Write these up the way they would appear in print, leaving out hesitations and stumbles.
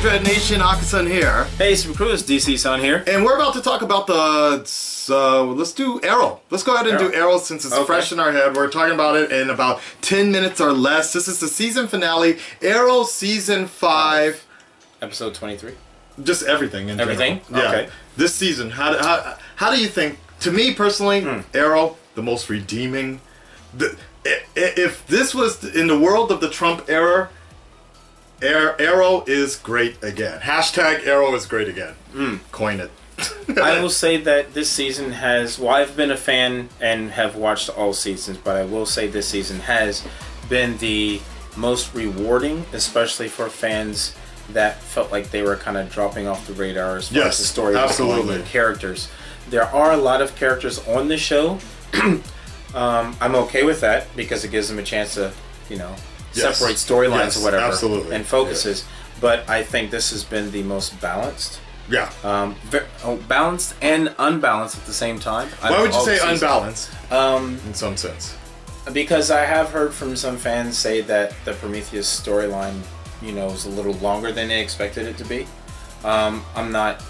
Red Nation, Akasan here. Hey, Super Crew, it's DC-san here. And we're about to talk about the, let's do Arrow. Let's go ahead and do Arrow since it's fresh in our head. We're talking about it in about 10 minutes or less. This is the season finale, Arrow Season 5. Episode 23. Just everything in everything? General. Yeah. Okay. This season, how do you think, to me personally, Arrow, the most redeeming, if this was in the world of the Trump era, Arrow is great again. Hashtag Arrow is great again. Coin it. I will say that this season has, well, I've been a fan and have watched all seasons, but I will say this season has been the most rewarding, especially for fans that felt like they were kind of dropping off the radar as far as the story was going and characters. There are a lot of characters on the show. I'm okay with that because it gives them a chance to, you know, separate storylines or whatever and focuses. But I think this has been the most balanced. Yeah. Balanced and unbalanced at the same time. Why would you say unbalanced? In some sense. Because I have heard from some fans say that the Prometheus storyline, you know, is a little longer than they expected it to be. I'm not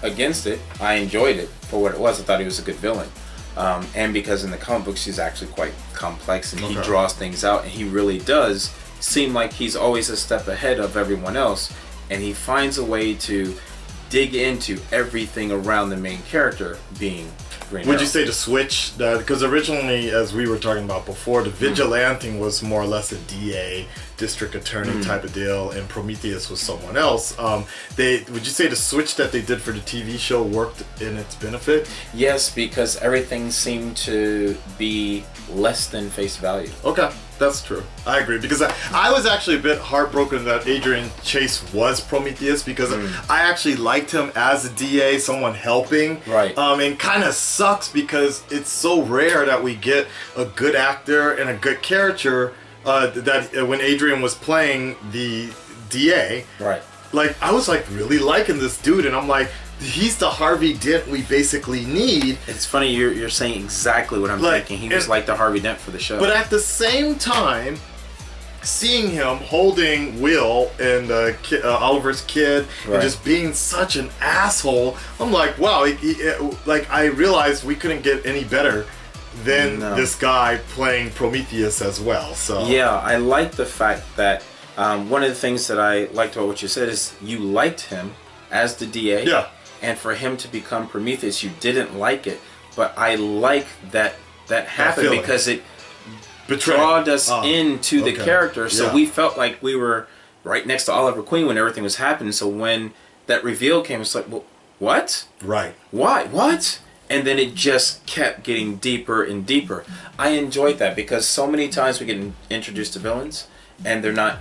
against it. I enjoyed it for what it was. I thought he was a good villain. And because in the comic books he's actually quite complex and he draws things out, and he really does seem like he's always a step ahead of everyone else, and he finds a way to dig into everything around the main character being Green Arrow. Would you say the switch, because originally, as we were talking about before, the Vigilante was more or less a DA, district attorney type of deal, and Prometheus was someone else. Would you say the switch that they did for the TV show worked in its benefit? Yes, because everything seemed to be less than face value. Okay, that's true. I agree, because I was actually a bit heartbroken that Adrian Chase was Prometheus, because I actually liked him as a DA, someone helping. Right. And kind of sucks because it's so rare that we get a good actor and a good character that when Adrian was playing the DA. Right. Like, I was like really liking this dude, and I'm like, he's the Harvey Dent we basically need. It's funny you're saying exactly what I'm thinking. He was like the Harvey Dent for the show. But at the same time, seeing him holding Will and Oliver's kid and just being such an asshole, I'm like, wow. Like, I realized we couldn't get any better than this guy playing Prometheus as well. So yeah, I like the fact that one of the things that I liked about what you said is you liked him as the DA. Yeah. And for him to become Prometheus, you didn't like it. But I like that happened because it drawed us into the character. So we felt like we were right next to Oliver Queen when everything was happening. So when that reveal came, it's like, well, what? Right. Why? What? And then it just kept getting deeper and deeper. I enjoyed that because so many times we get introduced to villains and they're not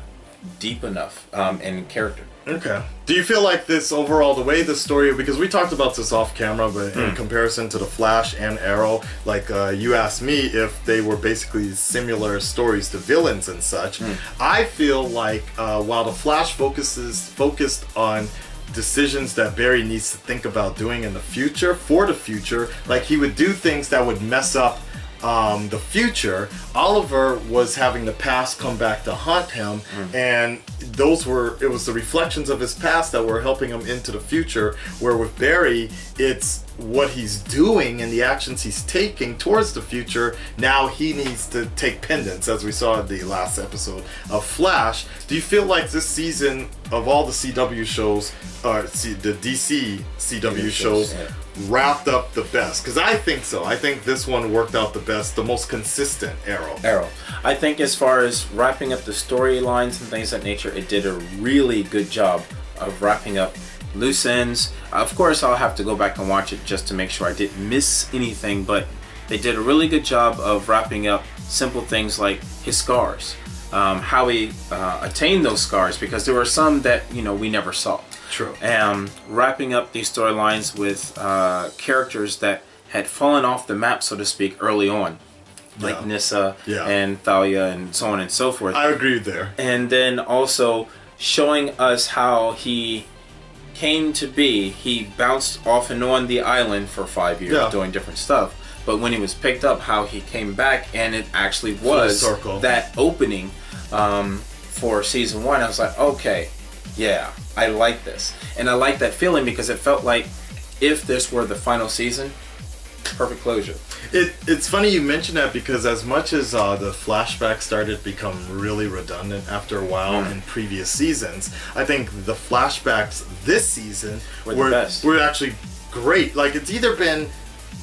deep enough in character. Okay. Do you feel like this overall, the way the story, because we talked about this off camera, but in comparison to the Flash and Arrow, like you asked me if they were basically similar stories to villains and such, I feel like while the Flash focused on decisions that Barry needs to think about doing in the future, for the future, like he would do things that would mess up the future, Oliver was having the past come back to haunt him, and it was the reflections of his past that were helping him into the future, where with Barry, it's what he's doing and the actions he's taking towards the future. Now he needs to take pendants, as we saw in the last episode of Flash. Do you feel like this season of all the CW shows, the DC CW shows, wrapped up the best? Because I think so. I think this one worked out the best, the most consistent Arrow. I think as far as wrapping up the storylines and things of that nature, it did a really good job of wrapping up loose ends. Of course, I'll have to go back and watch it just to make sure I didn't miss anything, but they did a really good job of wrapping up simple things like his scars, how he attained those scars, because there were some that, you know, we never saw. True. Wrapping up these storylines with characters that had fallen off the map, so to speak, early on, like Nyssa and Thalia and so on and so forth. I agree there. And then also showing us how he came to be. He bounced off and on the island for 5 years doing different stuff. But when he was picked up, how he came back, and it actually was that opening for season 1. I was like, okay, yeah, I like this. And I like that feeling because it felt like if this were the final season, perfect closure. It's funny you mention that because as much as the flashbacks started to become really redundant after a while in previous seasons, I think the flashbacks this season were actually great. Like, it's either been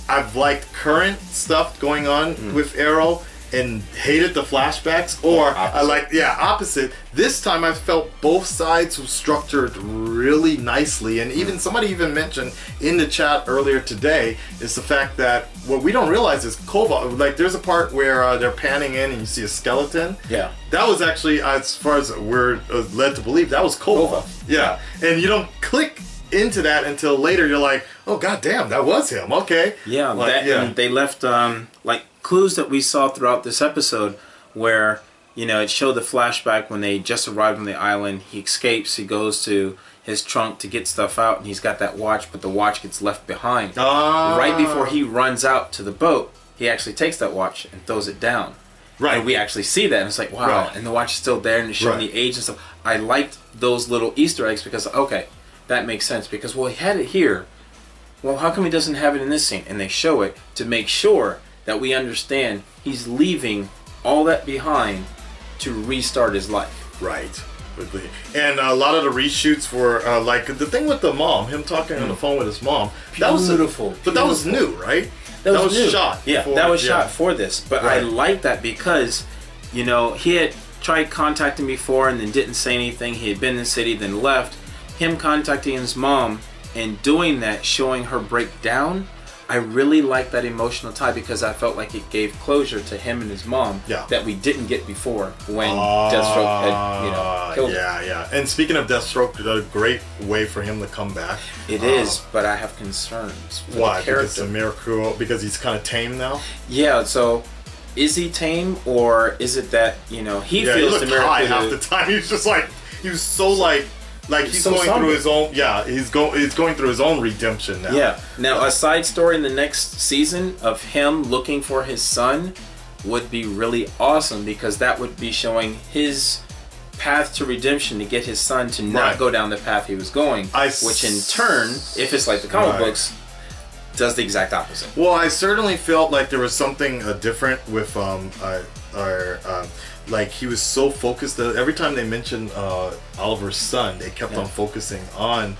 I've liked current stuff going on with Arrow and hated the flashbacks, or I like opposite. This time I felt both sides were structured really nicely, and even somebody even mentioned in the chat earlier today is the fact that what we don't realize is Kova. Like, there's a part where they're panning in and you see a skeleton. Yeah, that was actually, as far as we're led to believe, that was Kova. Yeah, and you don't click into that until later. You're like, oh god damn, that was him. Okay. Yeah, like, and they left like clues that we saw throughout this episode where, you know, it showed the flashback when they just arrived on the island. He escapes, he goes to his trunk to get stuff out, and he's got that watch, but the watch gets left behind. Right before he runs out to the boat, he actually takes that watch and throws it down. Right. And we actually see that, and it's like, wow, right. And the watch is still there, and it's showing the age and stuff. I liked those little Easter eggs because, okay, that makes sense, because, well, he had it here. Well, how come he doesn't have it in this scene? And they show it to make sure that we understand he's leaving all that behind to restart his life. Right. And a lot of the reshoots were like the thing with the mom, him talking on the phone with his mom. That was beautiful. But that was new, right? That was new. Shot. Yeah, that was shot for this. But I like that because, you know, he had tried contacting before and then didn't say anything. He had been in the city, then left. Him contacting his mom and doing that, showing her break down, I really like that emotional tie because I felt like it gave closure to him and his mom that we didn't get before when Deathstroke had, you know, killed him. Yeah. And speaking of Deathstroke, a great way for him to come back. It is, but I have concerns. Why? Because the miracle, because he's kind of tame now? Yeah, so is he tame, or is it that, you know, he feels the miracle? High half the time. He was just like, he was so like he's so going through his own, he's going through his own redemption now. Yeah. Now, a side story in the next season of him looking for his son would be really awesome because that would be showing his path to redemption to get his son to not go down the path he was going, which in turn, if it's like the comic books, does the exact opposite. Well, I certainly felt like there was something different with like he was so focused that every time they mentioned Oliver's son, they kept on focusing on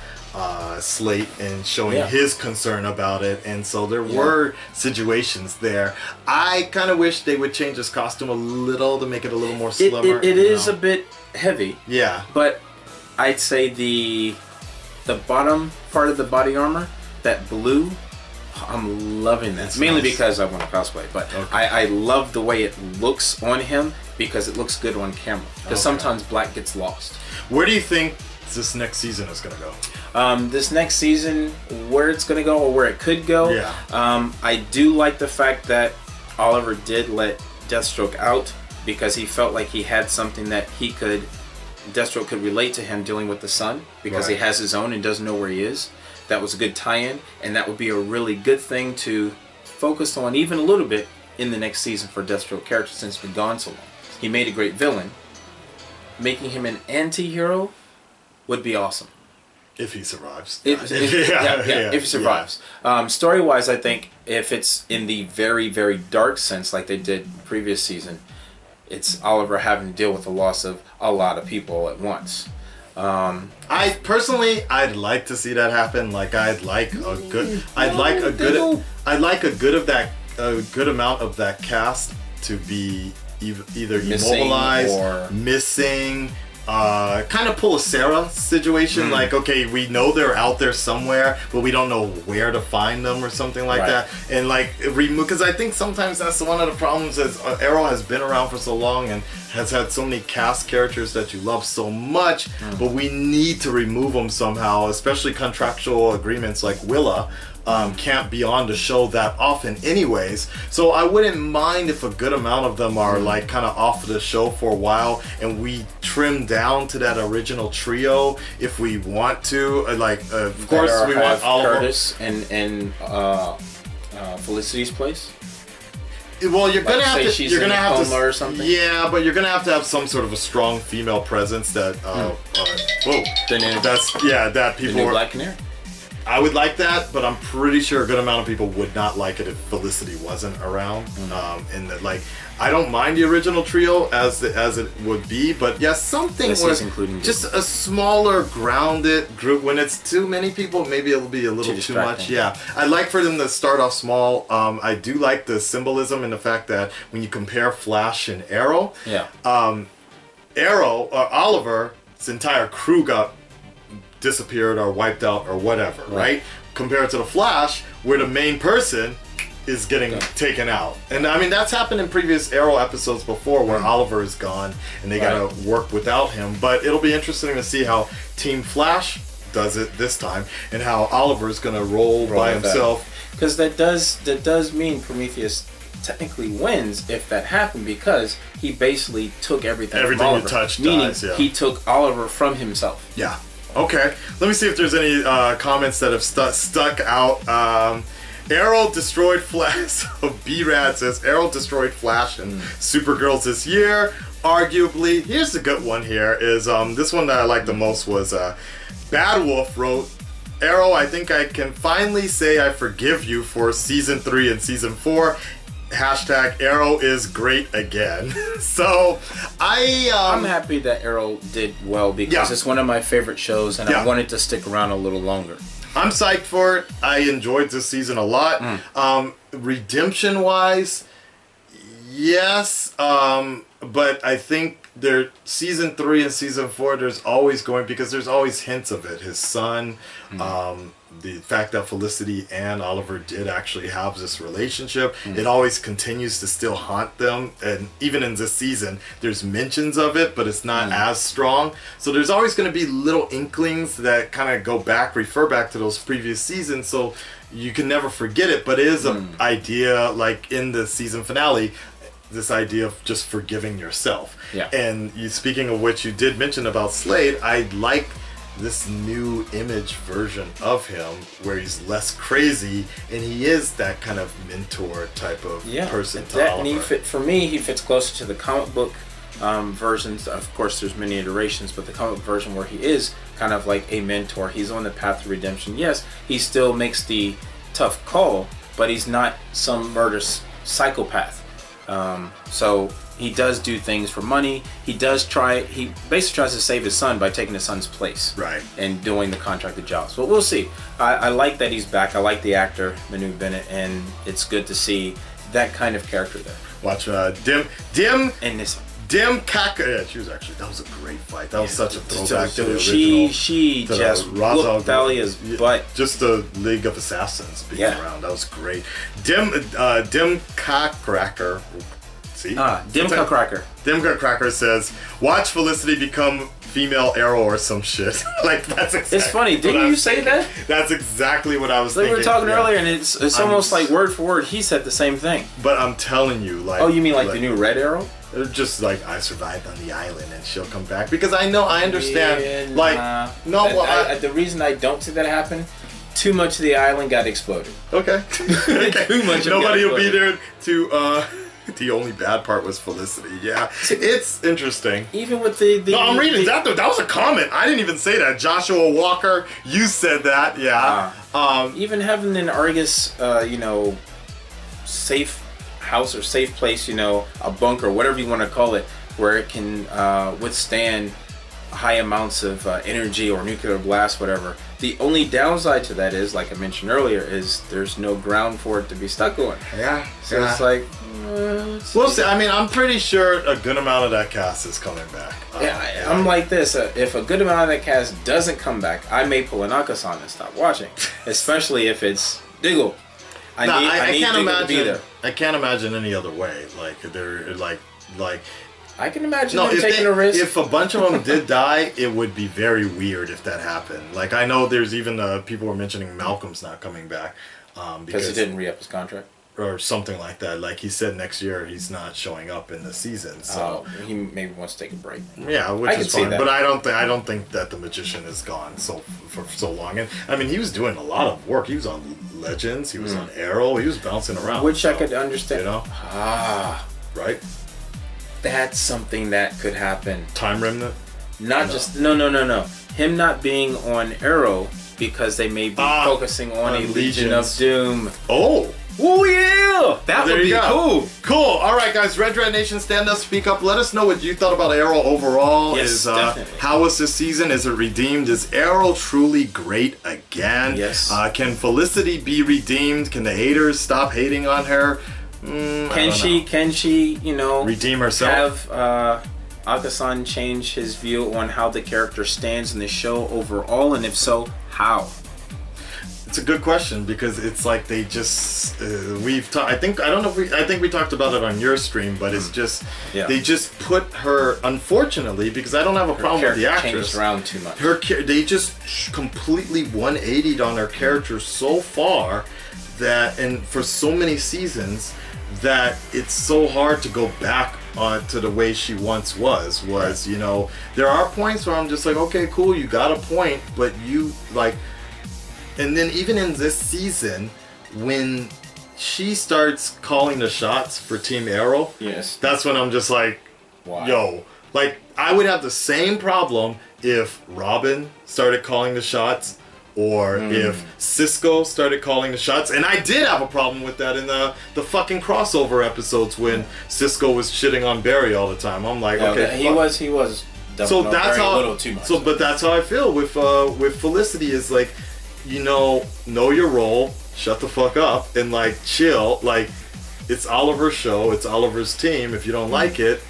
Slate and showing his concern about it, and so there were situations there. I kind of wish they would change his costume a little to make it a little more slimmer. It is a bit heavy. Yeah. But I'd say the bottom part of the body armor, that blue, I'm loving that. That's mainly because I want to cosplay, but I love the way it looks on him because it looks good on camera. Because sometimes black gets lost. Where do you think this next season is going to go? This next season, where it's going to go or where it could go, I do like the fact that Oliver did let Deathstroke out because he felt like he had something that Deathstroke could relate to him dealing with the son because he has his own and doesn't know where he is. That was a good tie-in, and that would be a really good thing to focus on even a little bit in the next season for Deathstroke character since he's been gone so long. He made a great villain. Making him an anti-hero would be awesome. If he survives. If he survives. Story-wise, I think if it's in the very, very dark sense like they did previous season, it's Oliver having to deal with the loss of a lot of people at once. I personally, I'd like to see that happen. Like, I'd like a good amount of that cast to be either immobilized or missing. Kind of pull a Sarah situation, like, okay, we know they're out there somewhere, but we don't know where to find them or something like that. And like, because I think sometimes that's one of the problems is Arrow has been around for so long and has had so many cast characters that you love so much, but we need to remove them somehow, especially contractual agreements like Willa. Can't be on the show that often anyways, so I wouldn't mind if a good amount of them are like kind of off the show for a while and we trim down to that original trio if we want to, of course we want Oliver Curtis and Felicity's place. Well, you're gonna Like, have say to. she's You're in gonna a have coma to. or something? Yeah, but you're gonna have some sort of a strong female presence that. Whoa. That The people. new Are, Black Canary. I would like that, but I'm pretty sure a good amount of people would not like it if Felicity wasn't around. And that, like, I don't mind the original trio as it would be, but yes, something This where is including just a smaller, grounded group. When it's too many people, maybe it'll be a little too much. Yeah, I'd like for them to start off small. I do like the symbolism in the fact that when you compare Flash and Arrow, Oliver's entire crew got disappeared or wiped out or whatever, right? Compared to the Flash, where the main person is getting taken out. And I mean, that's happened in previous Arrow episodes before where Oliver is gone and they gotta work without him. But it'll be interesting to see how Team Flash does it this time and how Oliver is gonna roll by himself. Because that does mean Prometheus technically wins if that happened, because he basically took everything from Oliver. You touched meaning dies, yeah. he took Oliver from himself. Yeah. Okay. Let me see if there's any comments that have stuck out. Arrow destroyed Flash. So B-Rad says Arrow destroyed Flash and Supergirls this year. Arguably, here's a good one. Here is this one that I liked the most was Bad Wolf wrote, Arrow, I think I can finally say I forgive you for season 3 and season 4. Hashtag Arrow is great again. So I'm happy that Arrow did well, because it's one of my favorite shows and I wanted to stick around a little longer. I'm psyched for it. I enjoyed this season a lot. Redemption wise, yes, but I think season 3 and season 4 there's always hints of it. His son, the fact that Felicity and Oliver did actually have this relationship, it always continues to still haunt them, and even in this season there's mentions of it, but it's not as strong. So there's always going to be little inklings that kind of refer back to those previous seasons, so you can never forget it. But it is an idea, like in the season finale, this idea of just forgiving yourself. And speaking of which, you did mention about Slade. I like this new image version of him where he's less crazy and he is that kind of mentor type of person to Oliver. For me, he fits closer to the comic book versions. Of course, there's many iterations, but the comic version where he is kind of like a mentor. He's on the path to redemption. Yes, he still makes the tough call, but he's not some murderous psychopath. So he does do things for money. He basically tries to save his son by taking his son's place. Right. And doing the contracted jobs. But we'll see. I like that he's back. I like the actor, Manu Bennett, and it's good to see that kind of character there. Watch Dim and this Kaka. Yeah, that was a great fight. That was such a throwback to the original. She just whooped Thalia's butt. Just the League of Assassins being around. That was great. Dim Cracker. Dimka Cracker. Dimka Cracker says, "Watch Felicity become female Arrow or some shit." Like that's exactly. It's funny. Didn't you say that? That's exactly what I was thinking. We were talking earlier, and it's almost like word for word. He said the same thing. But I'm telling you, like. Oh, you mean like the new Red Arrow? Just like I survived on the island and she'll come back, because I understand. The reason I don't see that happen. Too much of the island got exploded. Okay. Too much. Nobody will be there to. The only bad part was Felicity. Yeah, it's interesting. Even with the no, I'm reading that though. That was a comment. I didn't even say that. Joshua Walker, you said that. Yeah. Even having an Argus, safe house or safe place, a bunker, whatever you want to call it, where it can withstand high amounts of energy or nuclear blast, whatever. The only downside to that is, like I mentioned earlier, is there's no ground for it to be stuck on. Yeah. So it's like, we'll see. I mean, I'm pretty sure a good amount of that cast is coming back. I'm like this. If a good amount of that cast doesn't come back, I may pull an Akasan and stop watching. Especially if it's Diggle. I need Diggle to be there. I can't imagine any other way. Like they're like. I can imagine them taking a risk. If a bunch of them did die, it would be very weird if that happened. Like, I know there's even people were mentioning Malcolm's not coming back. Because he didn't re-up his contract? Or something like that. Like, he said next year he's not showing up in the season. So he maybe wants to take a break. Yeah, which is fine. But I don't think that the Magician is gone for so long. And I mean, he was doing a lot of work. He was on Legends. He was on Arrow. He was bouncing around. Which I could understand. You know? Right? That's something that could happen. Time Remnant? Not just... No. Him not being on Arrow because they may be focusing on a Legion of Doom. Oh! Oh yeah! That would be cool. Cool. All right, guys. Red Dread Nation, stand up, speak up. Let us know what you thought about Arrow overall. Yes, definitely. How was this season? Is it redeemed? Is Arrow truly great again? Yes. Can Felicity be redeemed? Can the haters stop hating on her? Can she, you know, redeem herself? Have Akasan change his view on how the character stands in the show overall, and if so, how? It's a good question because it's like they just we've talked. I think we talked about it on your stream, but it's just they just put her. Unfortunately, because I don't have a problem with the actress. Changed around too much. They just completely 180'd on her character so far that, and for so many seasons, that it's so hard to go back to the way she once was. You know, there are points where I'm just like, okay, cool, you got a point, but you like. And then even in this season, when she starts calling the shots for Team Arrow, that's when I'm just like, yo, like I would have the same problem if Robin started calling the shots, or if Cisco started calling the shots. And I did have a problem with that in the fucking crossover episodes when Cisco was shitting on Barry all the time. I'm like, okay, he was. So that's how. A little too much. So, but that's how I feel with Felicity. Is like, you know your role, shut the fuck up, and like chill. Like, it's Oliver's show, it's Oliver's team. If you don't like it,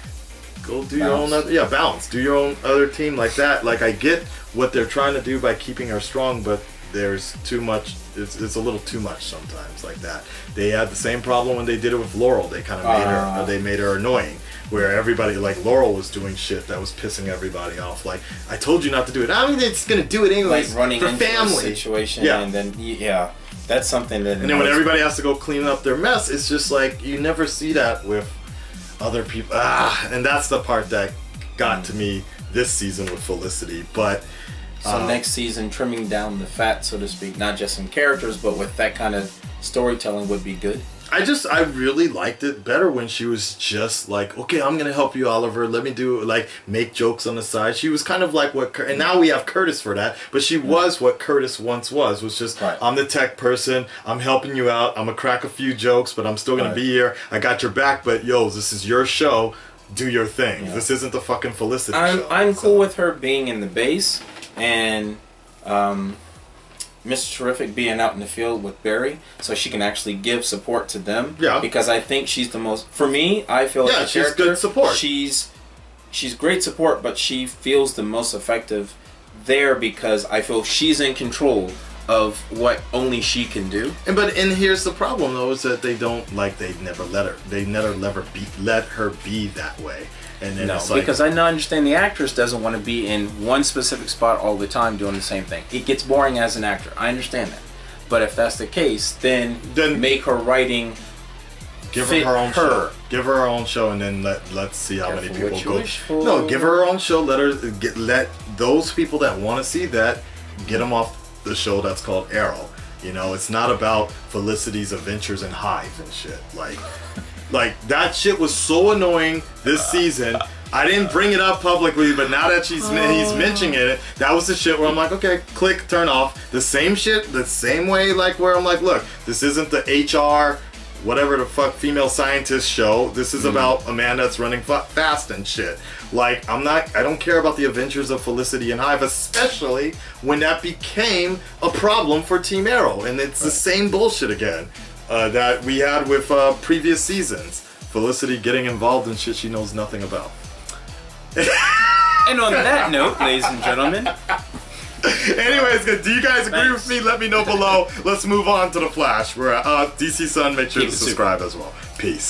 go do your own other, bounce. Do your own other team like that. Like, I get what they're trying to do by keeping her strong, but there's too much. It's a little too much sometimes like that. They had the same problem when they did it with Laurel. They kind of made her annoying. Where everybody, like Laurel was doing shit that was pissing everybody off. Like, I told you not to do it. I mean, it's gonna do it anyways. Like running for into family a situation, and then that's something that. And then when everybody has to go clean up their mess, it's just like you never see that with other people. And that's the part that got to me this season with Felicity. But so next season, trimming down the fat, so to speak, not just in characters, but with that kind of storytelling would be good. I really liked it better when she was just like, okay, I'm gonna help you, Oliver. Let me do, like, make jokes on the side. She was kind of like what, and now we have Curtis for that, but she was what Curtis once was just, I'm the tech person, I'm helping you out, I'm gonna crack a few jokes, but I'm still gonna be here. I got your back, but yo, this is your show. Do your thing. This isn't the fucking Felicity show. I'm cool with her being in the base, and Mr. Terrific being out in the field with Barry, so she can actually give support to them. Yeah. Because I think she's the most. For me, I feel like she's good support. She's great support, but she feels the most effective there because I feel she's in control of what only she can do. And here's the problem though, is that they never let her be that way. And then it's like, because I understand the actress doesn't want to be in one specific spot all the time doing the same thing. It gets boring as an actor. I understand that. But if that's the case, then make her writing give her her own show. Give her her own show, and then let's see how many people go. No, give her her own show. Let those people that want to see that get them off the show that's called Arrow. You know, it's not about Felicity's adventures in Hive and shit. Like that shit was so annoying this season. I didn't bring it up publicly, but now that he's mentioning it, that was the shit where I'm like, okay, click, turn off. The same shit, the same way, like where I'm like, look, this isn't the HR, whatever the fuck, female scientist show. This is about a man that's running fast and shit. Like, I don't care about the adventures of Felicity and Hive, especially when that became a problem for Team Arrow. And it's the same bullshit again. That we had with previous seasons. Felicity getting involved in shit she knows nothing about. And on that note, ladies and gentlemen. Anyways, do you guys agree with me? Let me know below. Let's move on to the Flash. We're DC Sun. Make sure to subscribe as well. Peace.